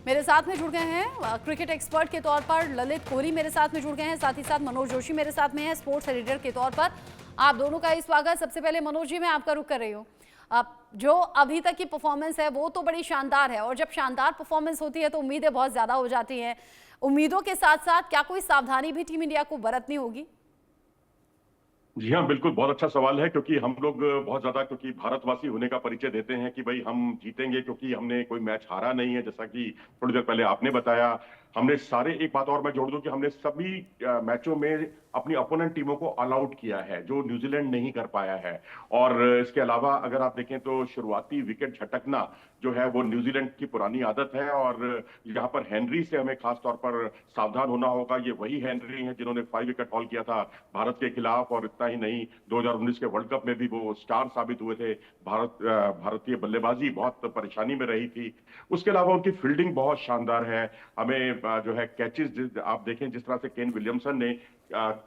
मेरे साथ में जुड़ गए हैं क्रिकेट एक्सपर्ट के तौर पर ललित कोहली मेरे साथ में जुड़ गए हैं, साथ ही साथ मनोज जोशी मेरे साथ में है स्पोर्ट्स एडिटर के तौर पर। आप दोनों का ही स्वागत। सबसे पहले मनोज जी, मैं आपका रुख कर रही हूँ। अब जो अभी तक की परफॉर्मेंस है वो तो बड़ी शानदार है, और जब शानदार परफॉर्मेंस होती है तो उम्मीदें बहुत ज्यादा हो जाती हैं। उम्मीदों के साथ साथ क्या कोई सावधानी भी टीम इंडिया को बरतनी होगी? जी हाँ, बिल्कुल। बहुत अच्छा सवाल है, क्योंकि हम लोग बहुत ज्यादा क्योंकि भारतवासी होने का परिचय देते हैं कि भाई हम जीतेंगे, क्योंकि हमने कोई मैच हारा नहीं है। जैसा कि थोड़ी देर पहले आपने बताया, हमने सारे, एक बात और मैं जोड़ दूं कि हमने सभी मैचों में अपनी अपोनेंट टीमों को ऑल आउट किया है, जो न्यूजीलैंड नहीं कर पाया है। और इसके अलावा अगर आप देखें तो शुरुआती विकेट झटकना जो है वो न्यूजीलैंड की पुरानी आदत है, और यहाँ पर हेनरी से हमें खास तौर पर सावधान होना होगा। ये वही हेनरी है जिन्होंने 5 विकेट हॉल किया था भारत के खिलाफ, और इतना ही नहीं, 2019 के वर्ल्ड कप में भी वो स्टार साबित हुए थे। भारतीय बल्लेबाजी बहुत परेशानी में रही थी। उसके अलावा उनकी फील्डिंग बहुत शानदार है। हमें जो है कैचेस आप देखें, जिस तरह से केन विलियमसन ने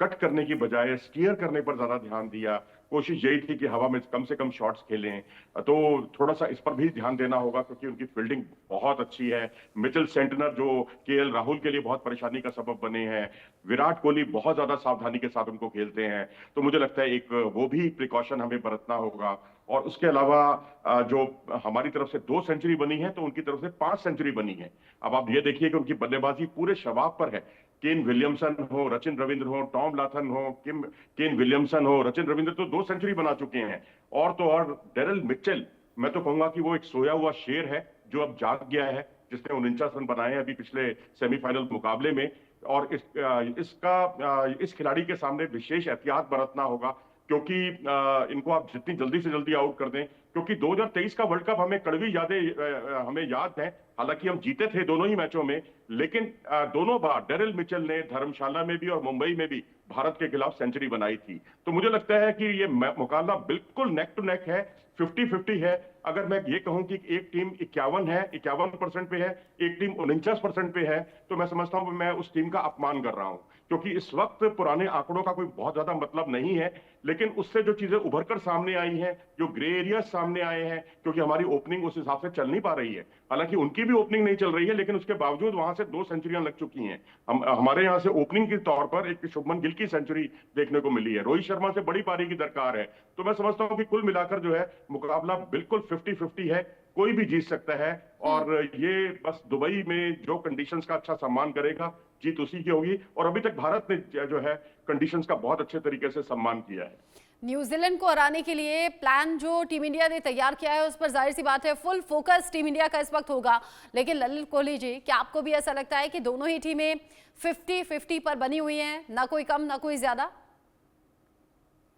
कट करने की बजाय स्टीयर करने पर ज्यादा ध्यान दिया। कोशिश यही थी कि हवा में कम से कम शॉट्स खेलें। तो थोड़ा सा इस पर भी ध्यान देना होगा, क्योंकि उनकी फील्डिंग बहुत अच्छी है। मिचेल सेंटनर जो केएल राहुल के लिए बहुत परेशानी का सबब बने हैं, विराट कोहली बहुत ज्यादा सावधानी के साथ उनको खेलते हैं। तो मुझे लगता है एक वो भी प्रिकॉशन हमें बरतना होगा। और उसके अलावा जो हमारी तरफ से 2 सेंचुरी बनी है, तो उनकी तरफ से 5 सेंचुरी बनी है। अब आप ये देखिए कि उनकी बल्लेबाजी पूरे शबाब पर है। केन विलियमसन हो, रचिन रविंद्र हो, टॉम लाथन हो, केन विलियमसन हो, रचिन रविंद्र तो 2 सेंचुरी बना चुके हैं। और तो और डेरिल मिचेल, मैं तो कहूंगा कि वो एक सोया हुआ शेर है जो अब जाग गया है, जिसने 49 रन बनाए हैं अभी पिछले सेमीफाइनल मुकाबले में। और इस खिलाड़ी के सामने विशेष एहतियात बरतना होगा, क्योंकि इनको आप जितनी जल्दी से जल्दी आउट कर दें, क्योंकि 2023 का वर्ल्ड कप हमें कड़वी यादें हमें याद है। हालांकि हम जीते थे दोनों ही मैचों में, लेकिन दोनों बार डेरिल मिचेल ने धर्मशाला में भी और मुंबई में भी भारत के खिलाफ सेंचुरी बनाई थी। तो मुझे लगता है कि ये मुकाबला बिल्कुल नेक टू नेक है, 50-50 है। अगर मैं ये कहूं कि एक टीम 51% पे है, एक टीम 49% पे है, तो मैं समझता हूं कि मैं उस टीम का अपमान कर रहा हूं, क्योंकि इस वक्त पुराने आंकड़ों का कोई बहुत ज्यादा मतलब नहीं है। लेकिन उससे जो चीजें उभर कर सामने आई हैं, जो ग्रे एरिया सामने आए हैं, क्योंकि हमारी ओपनिंग उस हिसाब से चल नहीं पा रही है। हालांकि उनकी भी ओपनिंग नहीं चल रही है, लेकिन उसके बावजूद वहां से 2 सेंचुरियां लग चुकी हैं। हमारे यहाँ से ओपनिंग के तौर पर एक शुभमन गिल की सेंचुरी देखने को मिली है। रोहित शर्मा से बड़ी पारी की दरकार है। तो मैं समझता हूं कि कुल मिलाकर जो है मुकाबला बिल्कुल 50-50 है, कोई भी जीत सकता है। और ये बस दुबई में जो कंडीशंस का अच्छा सम्मान करेगा, जीत उसी की होगी। और अभी तक भारत ने जो है कंडीशंस का बहुत अच्छे तरीके से सम्मान किया है। न्यूजीलैंड को हराने के लिए प्लान जो टीम इंडिया ने तैयार किया है, उस पर जाहिर सी बात है फुल फोकस टीम इंडिया का इस वक्त होगा। लेकिन ललित कोहली जी, क्या आपको भी ऐसा लगता है कि दोनों ही टीमें 50-50 पर बनी हुई हैं, ना कोई कम ना कोई ज्यादा?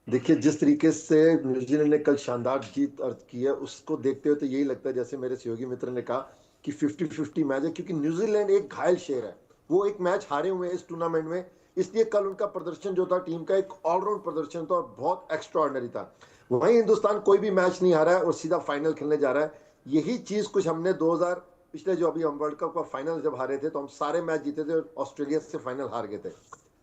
देखिए, जिस तरीके से न्यूजीलैंड ने कल शानदार जीत अर्ज की है, उसको देखते हुए तो यही लगता है, जैसे मेरे सहयोगी मित्र ने कहा, कि 50-50 मैच है। क्योंकि न्यूजीलैंड एक घायल शेर है, वो एक मैच हारे हुए हैं इस टूर्नामेंट में। इसलिए कल उनका प्रदर्शन जो था, टीम का एक ऑलराउंड प्रदर्शन था और बहुत एक्स्ट्राऑर्डिनरी था। वहीं हिंदुस्तान कोई भी मैच नहीं हारा है और सीधा फाइनल खेलने जा रहा है। यही चीज कुछ हमने 2000 पिछले जो अभी हम वर्ल्ड कप का फाइनल जब हारे थे, तो हम सारे मैच जीते थे और ऑस्ट्रेलिया से फाइनल हार गए थे।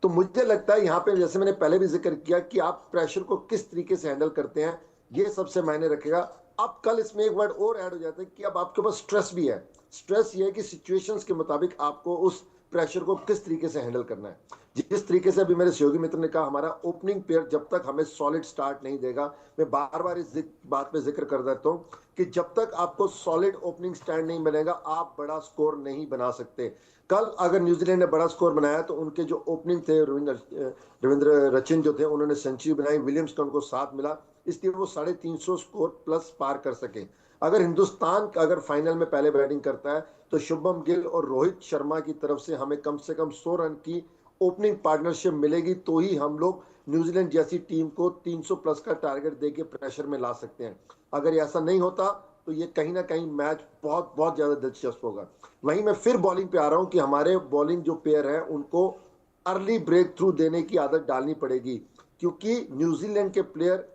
तो मुझे लगता है यहाँ पे, जैसे मैंने पहले भी जिक्र किया, कि आप प्रेशर को किस तरीके से हैंडल करते हैं, ये सबसे मायने रखेगा। अब कल इसमें एक वर्ड और ऐड हो जाता है कि अब आपके पास स्ट्रेस भी है। स्ट्रेस ये है कि सिचुएशंस के मुताबिक आपको उस प्रेशर को किस तरीके से हैंडल करना है। जिस तरीके से अभी मेरे सहयोगी मित्र ने कहा, हमारा ओपनिंग पेयर जब तक हमें सॉलिड स्टार्ट नहीं देगा, मैं बार बार इस बात पे जिक्र कर देता हूँ कि जब तक आपको सॉलिड ओपनिंग स्टैंड नहीं बनेगा, आप बड़ा स्कोर नहीं बना सकते। कल अगर न्यूजीलैंड ने बड़ा स्कोर बनाया, तो उनके जो ओपनिंग थे, रविंद्र रचिन जो थे, उन्होंने सेंचुरी बनाई, विलियम्स का उनको साथ मिला, इसलिए वो 350 स्कोर प्लस पार कर सके। अगर हिंदुस्तान अगर फाइनल में पहले बैटिंग करता है, तो शुभम गिल और रोहित शर्मा की तरफ से कम 100 रन की ओपनिंग पार्टनरशिप मिलेगी, तो ही हम लोग न्यूजीलैंड जैसी टीम को 300 प्लस का टारगेट देके प्रेशर में ला सकते हैं। अगर ऐसा नहीं होता, तो ये कहीं ना कहीं मैच बहुत बहुत ज्यादा दिलचस्प होगा। वहीं मैं फिर बॉलिंग पे आ रहा हूं कि हमारे बॉलिंग जो पेयर है, उनको अर्ली ब्रेक थ्रू देने की आदत डालनी पड़ेगी, क्योंकि न्यूजीलैंड के प्लेयर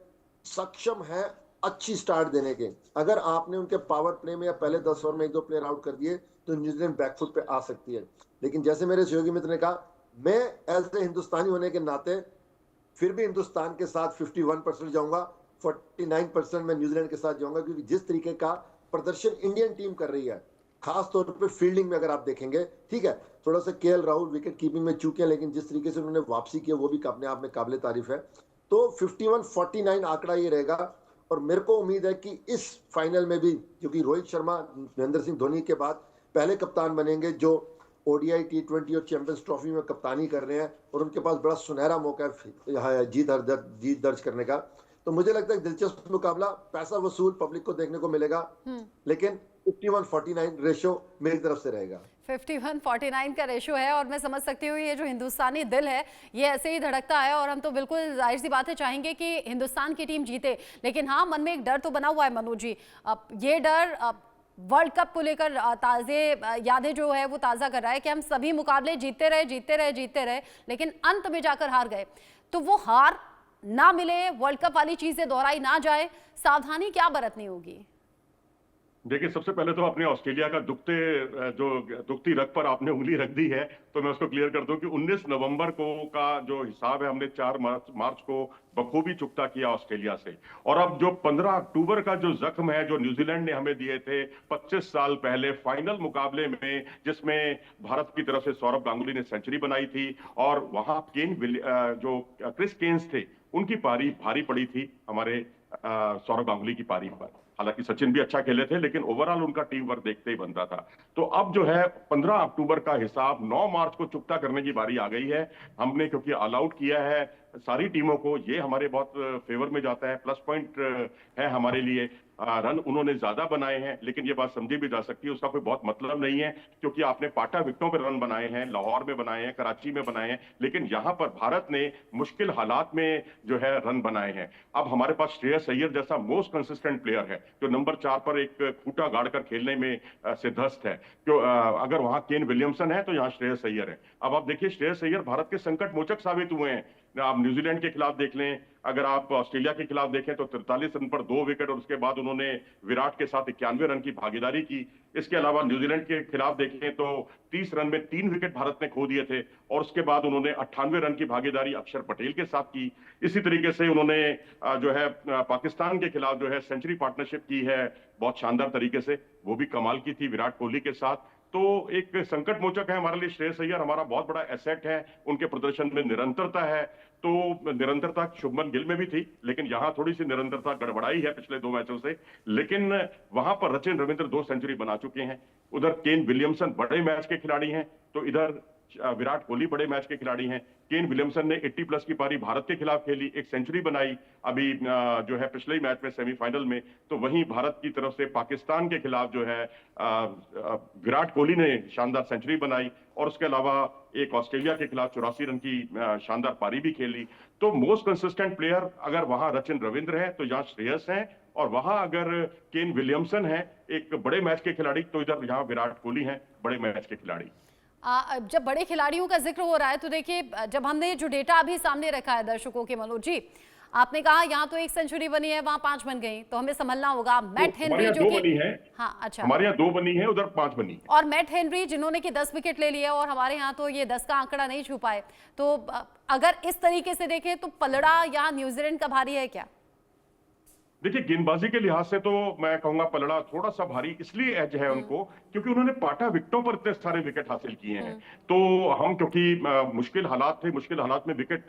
सक्षम है अच्छी स्टार्ट देने के। अगर आपने उनके पावर प्ले में या पहले 10 ओवर में 1-2 प्लेयर आउट कर दिए, तो न्यूजीलैंड बैकफुट पे आ सकती है। लेकिन जैसे मेरे सहयोगी मित्र ने कहा, मैं एज ए हिंदुस्तानी होने के नाते फिर भी हिंदुस्तान के साथ 51% जाऊंगा, 49% मैं न्यूजीलैंड के साथ जाऊंगा। क्योंकि जिस तरीके का प्रदर्शन इंडियन टीम कर रही है, खास तौर पे फील्डिंग में अगर आप देखेंगे, ठीक है, थोड़ा सा केएल राहुल विकेट कीपिंग में चूके हैं, लेकिन जिस तरीके से उन्होंने वापसी की है वो भी अपने आप में काबिले तारीफ है। तो 51-49 आंकड़ा ये रहेगा। और मेरे को उम्मीद है कि इस फाइनल में भी, क्योंकि रोहित शर्मा महेंद्र सिंह धोनी के बाद पहले कप्तान बनेंगे जो ओडीआई T20 और चैंपियंस ट्रॉफी में कप्तानी कर रहे हैं, और उनके पास बड़ा सुनहरा मौका है यहाँ जीत दर्ज करने का। तो मुझे लगता है दिलचस्प मुकाबला, पैसा वसूल पब्लिक को देखने को मिलेगा, लेकिन 51-49 रेशो मेरी तरफ से रहेगा। 51-49 का रेशो है, और मैं समझ सकती हूँ ये जो हिंदुस्तानी दिल है ये ऐसे ही धड़कता है, और हम तो बिल्कुल जाहिर सी बात है चाहेंगे कि हिंदुस्तान की टीम जीते। लेकिन हाँ, मन में एक डर तो बना हुआ है मनोज जी। अब ये डर वर्ल्ड कप को लेकर ताज़े यादें जो है वो ताज़ा कर रहा है कि हम सभी मुकाबले जीतते रहे, लेकिन अंत में जाकर हार गए। तो वो हार ना मिले, वर्ल्ड कप वाली चीजें दोहराई ना जाए, सावधानी क्या बरतनी होगी? देखिए, सबसे पहले तो आपने ऑस्ट्रेलिया का दुखती रग पर आपने उंगली रख दी है, तो मैं उसको क्लियर कर दूं कि 19 नवंबर को का जो हिसाब है, हमने 4 मार्च को बखूबी चुकता किया ऑस्ट्रेलिया से। और अब जो 15 अक्टूबर का जो जख्म है जो न्यूजीलैंड ने हमें दिए थे 25 साल पहले फाइनल मुकाबले में, जिसमें भारत की तरफ से सौरभ गांगुली ने सेंचुरी बनाई थी, और वहां जो क्रिस केन्स थे उनकी पारी भारी पड़ी थी हमारे सौरभ गांगुली की पारी पर। हालांकि सचिन भी अच्छा खेले थे, लेकिन ओवरऑल उनका टीम वर्क देखते ही बनता था। तो अब जो है 15 अक्टूबर का हिसाब 9 मार्च को चुकता करने की बारी आ गई है। हमने क्योंकि ऑल आउट किया है सारी टीमों को, ये हमारे बहुत फेवर में जाता है, प्लस पॉइंट है हमारे लिए। रन उन्होंने ज्यादा बनाए हैं, लेकिन ये बात समझी भी जा सकती है उसका कोई बहुत मतलब नहीं है, क्योंकि आपने पाटा विकेटों पर रन बनाए हैं, लाहौर में बनाए हैं, कराची में बनाए हैं, लेकिन यहां पर भारत ने मुश्किल हालात में जो है रन बनाए हैं। अब हमारे पास श्रेयस अय्यर जैसा मोस्ट कंसिस्टेंट प्लेयर है जो नंबर 4 पर एक खूंटा गाड़कर खेलने में सिद्धस्त है। अगर वहां केन विलियमसन है तो यहाँ श्रेयस अय्यर है। अब आप देखिए, श्रेयस अय्यर भारत के संकट मोचक साबित हुए हैं। आप न्यूजीलैंड के खिलाफ देख लें, अगर आप ऑस्ट्रेलिया के खिलाफ देखें तो 43 रन पर 2 विकेट, और उसके बाद उन्होंने विराट के साथ 91 रन की भागीदारी की। इसके अलावा न्यूजीलैंड के खिलाफ देखें तो 30 रन में 3 विकेट भारत ने खो दिए थे, और उसके बाद उन्होंने 98 रन की भागीदारी अक्षर पटेल के साथ की। इसी तरीके से उन्होंने जो है पाकिस्तान के खिलाफ जो है सेंचुरी पार्टनरशिप की है बहुत शानदार तरीके से, वो भी कमाल की थी विराट कोहली के साथ। तो एक संकट मोचक है हमारे लिए श्रेयस अय्यर, हमारा बहुत बड़ा एसेट है। उनके प्रदर्शन में निरंतरता है, तो निरंतरता शुभमन गिल में भी थी, लेकिन यहां थोड़ी सी निरंतरता गड़बड़ाई है पिछले 2 मैचों से। लेकिन वहां पर सचिन रविंद्र 2 सेंचुरी बना चुके हैं, उधर केन विलियमसन बड़े मैच के खिलाड़ी हैं, तो इधर विराट कोहली बड़े मैच के खिलाड़ी हैं। केन विलियमसन ने 80 प्लस की पारी भारत के खिलाफ खेली, एक सेंचुरी बनाई अभी जो है पिछले ही मैच में सेमीफाइनल में। तो वहीं भारत की तरफ से पाकिस्तान के खिलाफ जो है विराट कोहली ने शानदार सेंचुरी बनाई, और उसके अलावा एक ऑस्ट्रेलिया के खिलाफ 84 रन की शानदार पारी भी खेली। तो मोस्ट कंसिस्टेंट प्लेयर अगर वहां सचिन रविंद्र है तो यहाँ श्रेयस है, और वहां अगर केन विलियमसन है एक बड़े मैच के खिलाड़ी, तो इधर यहाँ विराट कोहली हैं बड़े मैच के खिलाड़ी। जब बड़े खिलाड़ियों का जिक्र हो रहा है तो देखिए, जब हमने जो डेटा अभी सामने रखा है दर्शकों के, मनोज जी आपने कहा यहाँ तो 1 सेंचुरी बनी है, वहां 5 बन गई, तो हमें संभलना होगा। मैट हेनरी जो कि बनी है, हाँ अच्छा, हमारे यहाँ 2 बनी है, उधर 5 बनी है। और मैट हेनरी जिन्होंने कि 10 विकेट ले लिए, और हमारे यहाँ तो ये 10 का आंकड़ा नहीं छू पाए। तो अगर इस तरीके से देखें तो पलड़ा यहाँ न्यूजीलैंड का भारी है क्या? देखिए, गेंदबाजी के लिहाज से तो मैं कहूंगा पलड़ा थोड़ा सा भारी इसलिए एज है उनको, क्योंकि उन्होंने पाटा विकेटों पर इतने सारे विकेट हासिल किए हैं। तो हम क्योंकि मुश्किल हालात थे, मुश्किल हालात में विकेट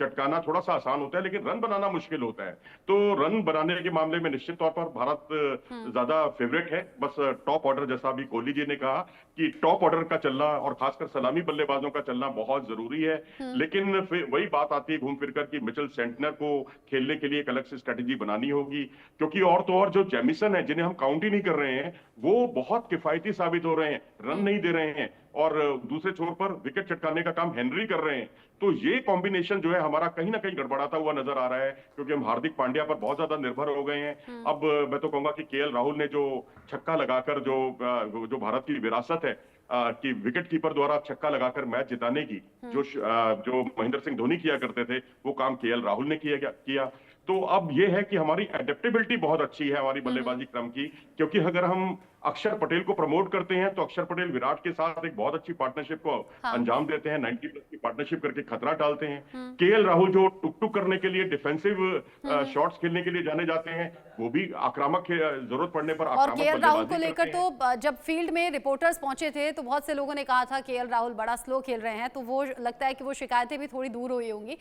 चटकाना थोड़ा सा आसान होता है, लेकिन रन बनाना मुश्किल होता है। तो रन बनाने के मामले में निश्चित तौर पर भारत ज्यादा फेवरेट है। बस टॉप ऑर्डर, जैसा अभी कोहली जी ने कहा कि टॉप ऑर्डर का चलना और खासकर सलामी बल्लेबाजों का चलना बहुत जरूरी है। लेकिन फिर वही बात आती है घूम फिरकर कि मिचेल सेंटनर को खेलने के लिए एक अलग से स्ट्रेटेजी बनानी होगी, क्योंकि और तो और जो जेमिसन है जिन्हें हम काउंट ही नहीं कर रहे हैं, वो बहुत किफायती साबित हो रहे हैं, रन नहीं दे रहे हैं, और दूसरे छोर पर विकेट चटकाने का काम हेनरी कर रहे हैं। तो ये कॉम्बिनेशन जो है हमारा कहीं ना कहीं गड़बड़ाता हुआ नजर आ रहा है, क्योंकि हम हार्दिक पांड्या पर बहुत ज्यादा निर्भर हो गए हैं। अब मैं तो कहूंगा कि केएल राहुल ने जो छक्का लगाकर जो भारत की विरासत है कि विकेट कीपर द्वारा छक्का लगाकर मैच जिताने की जो महेंद्र सिंह धोनी किया करते थे, वो काम केएल राहुल ने किया। तो अब ये है कि हमारी एडेप्टेबिलिटी बहुत अच्छी है हमारी बल्लेबाजी क्रम की, क्योंकि अगर हम अक्षर पटेल को प्रमोट करते हैं तो अक्षर पटेल विराट के साथ एक बहुत अच्छी पार्टनरशिप को हाँ। अंजाम देते हैं, 90 प्लस की पार्टनरशिप करके खतरा डालते हैं। केएल राहुल जो टुक टुक करने के लिए डिफेंसिव शॉट्स खेलने के लिए जाने जाते हैं, वो भी आक्रामक जरूरत पड़ने पर और आक्रामक केएल राहुल को बल्लेबाजी लेकर करते हैं। तो जब फील्ड में रिपोर्टर्स पहुंचे थे तो बहुत से लोगों ने कहा था केएल राहुल बड़ा स्लो खेल रहे हैं, तो वो लगता है कि वो शिकायतें भी थोड़ी दूर हुई होंगी।